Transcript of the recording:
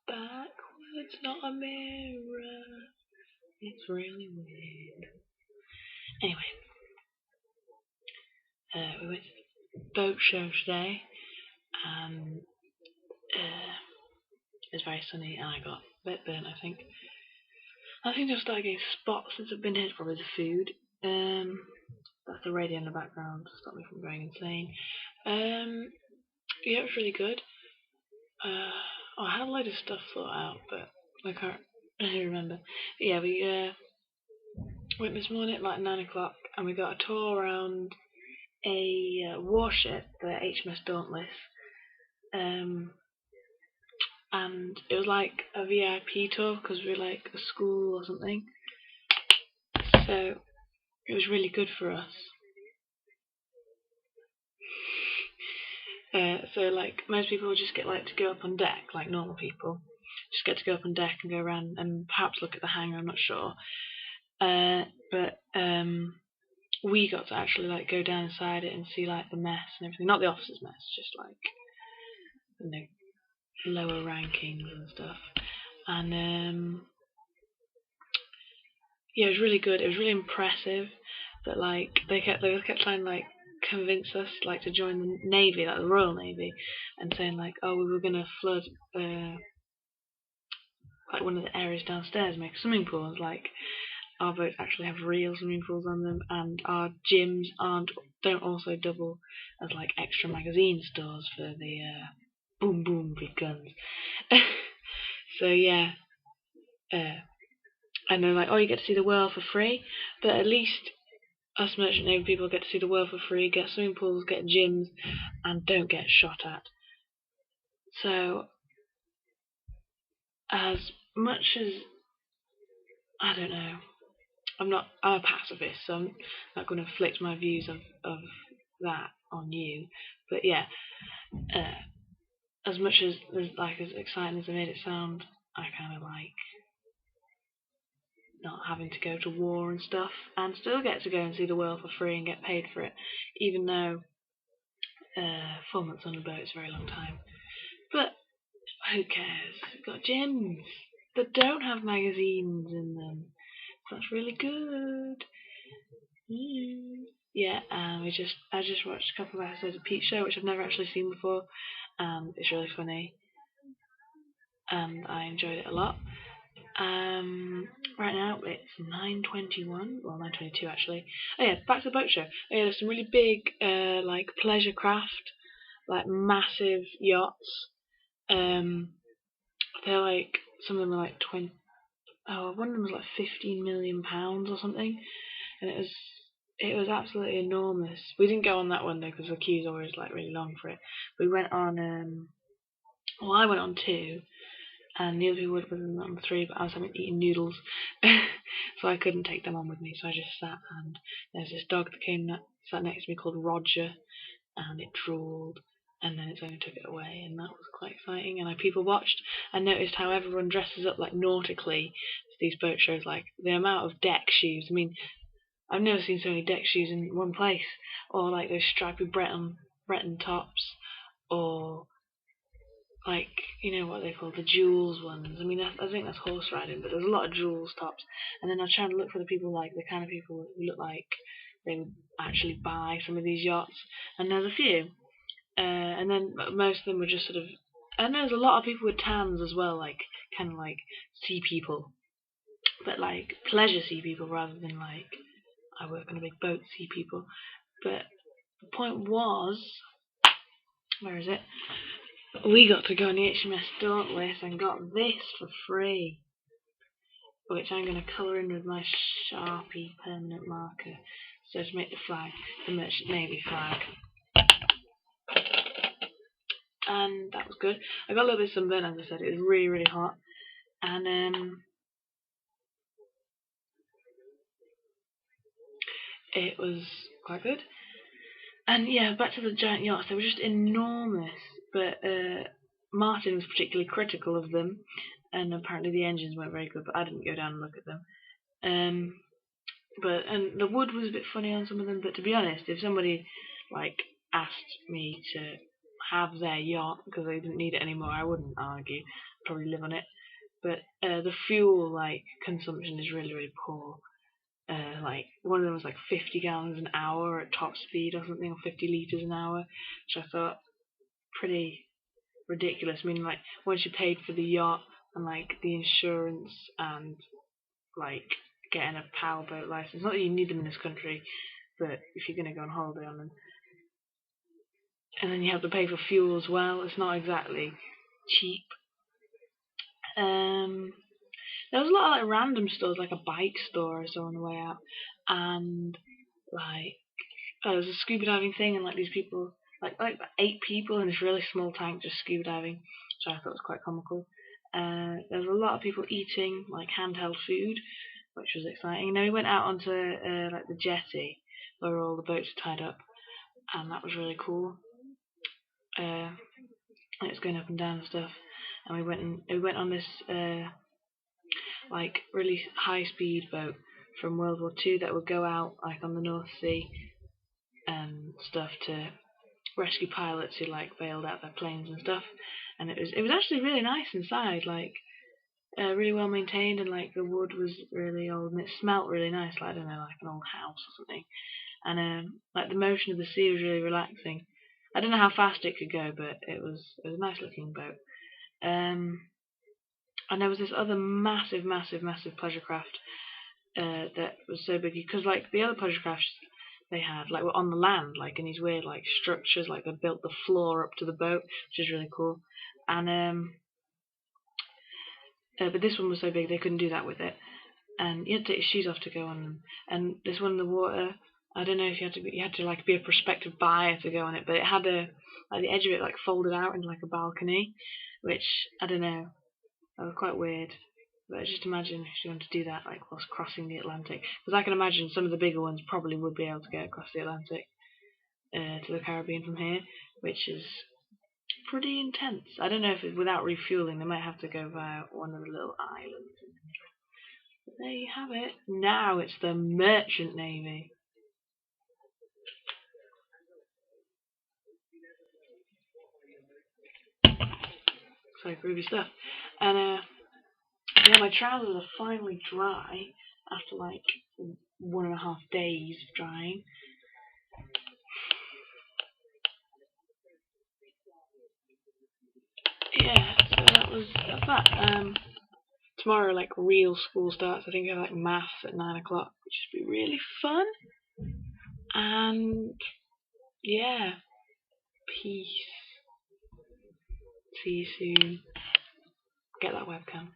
Backwards, not a mirror. It's really weird. Anyway, we went to the boat show today, and it was very sunny, and I got a bit burnt, I think. I think I've started getting spots since I've been here. It's probably the food. That's the radio in the background to stop me from going insane. Yeah, it was really good. I had a load of stuff thought out, but I can't really remember. But yeah, we went this morning at like 9 o'clock, and we got a tour around a warship, the HMS Dauntless. And it was like a VIP tour because we were like a school or something. So it was really good for us. So like most people just get like to go up on deck, like normal people, just get to go up on deck and go around and perhaps look at the hangar. I'm not sure. But we got to actually like go down inside it and see like the mess and everything. Not the officers' mess, just like lower rankings and stuff. And yeah, it was really good. It was really impressive. But like they kept trying to like convince us like to join the Navy, like the Royal Navy, and saying like, oh, we were gonna flood like one of the areas downstairs, make a swimming pool. And like our boats actually have real swimming pools on them, and our gyms don't also double as like extra magazine stores for the boom boom big guns. So yeah, and they're like, oh, you get to see the world for free, but at least us merchant navy people get to see the world for free, get swimming pools, get gyms, and don't get shot at. So as much as I don't know, I'm a pacifist, so I'm not going to inflict my views of that on you. But yeah, as much as as exciting as I made it sound, I kind of like not having to go to war and stuff, and still get to go and see the world for free and get paid for it, even though 4 months on a boat is a very long time. But who cares? We've got gyms that don't have magazines in them. That's really good. Yeah, I just watched a couple of episodes of Pete's Show, which I've never actually seen before, and it's really funny, and I enjoyed it a lot. Right now it's 9:21, well 9:22 actually. Oh yeah, back to the boat show. Oh yeah, there's some really big like pleasure craft, like massive yachts. They're like, some of them are like 20. Oh, one of them was like £15 million or something, and it was absolutely enormous. We didn't go on that one though because the queue's always like really long for it. We went on well, I went on 2, and the other people would have been on 3, but I was eating noodles, so I couldn't take them on with me. So I just sat, and there's this dog that sat next to me called Roger, and it drooled, and then its owner took it away, and that was quite exciting. And I people watched and noticed how everyone dresses up like nautically to these boat shows, like the amount of deck shoes. I mean, I've never seen so many deck shoes in one place, or like those stripy Breton tops, or like, you know what they call the jewels ones. I mean, I think that's horse riding, but there's a lot of jewels tops. And then I was trying to look for the people, like the kind of people who look like they would actually buy some of these yachts, and there's a few. And then most of them were just sort of, and there's a lot of people with tans as well, like kind of like sea people, but like pleasure sea people rather than like I work on a big boat sea people. But the point was, where is it? We got to go on the HMS Dauntless and got this for free, which I'm going to colour in with my Sharpie permanent marker, so to make the flag, the Merchant Navy flag. And that was good. I got a little bit of sunburn, as I said. It was really, really hot, and it was quite good. And yeah, back to the giant yachts. They were just enormous, but Martin was particularly critical of them, and apparently the engines weren't very good, but I didn't go down and look at them. And the wood was a bit funny on some of them, but to be honest, if somebody like asked me to have their yacht because they didn't need it anymore. I wouldn't argue, probably live on it. But the fuel like consumption is really really poor. Like one of them was like 50 gallons an hour at top speed or something, or 50 liters an hour, which I thought pretty ridiculous. I mean, like once you paid for the yacht and like the insurance and like getting a powerboat license, not that you need them in this country, but if you're gonna go on holiday on them, and then you have to pay for fuel as well, it's not exactly cheap. There was a lot of like random stores, like a bike store I saw on the way out, and like there was a scuba diving thing, and like these people, like 8 people in this really small tank just scuba diving, which I thought was quite comical. There was a lot of people eating like handheld food, which was exciting. And then we went out onto like the jetty where all the boats are tied up, and that was really cool. It was going up and down and stuff, and we went on this like really high speed boat from World War II that would go out like on the North Sea and stuff to rescue pilots who like bailed out their planes and stuff. And it was actually really nice inside, like really well maintained, and like the wood was really old and it smelt really nice, like I don't know, like an old house or something. And like the motion of the sea was really relaxing. I don't know how fast it could go, but it was a nice looking boat. And there was this other massive pleasure craft that was so big, because like the other pleasure crafts they had like were on the land, like in these weird like structures, like they built the floor up to the boat, which is really cool. And but this one was so big they couldn't do that with it, and you had to take your shoes off to go on them. And this one in the water, I don't know if you had to like be a prospective buyer to go on it, but it had a like the edge of it like folded out into like a balcony, which I don't know, that was quite weird. But just imagine if you want to do that like whilst crossing the Atlantic, because I can imagine some of the bigger ones probably would be able to get across the Atlantic to the Caribbean from here, which is pretty intense. I don't know if without refueling they might have to go via one of the little islands. But there you have it. Now it's the Merchant Navy. So groovy stuff. And yeah, my trousers are finally dry after like 1.5 days of drying. Yeah, so that's that. Tomorrow like real school starts. I think I have like maths at 9 o'clock, which should be really fun. And yeah, peace. See you soon. Get that webcam.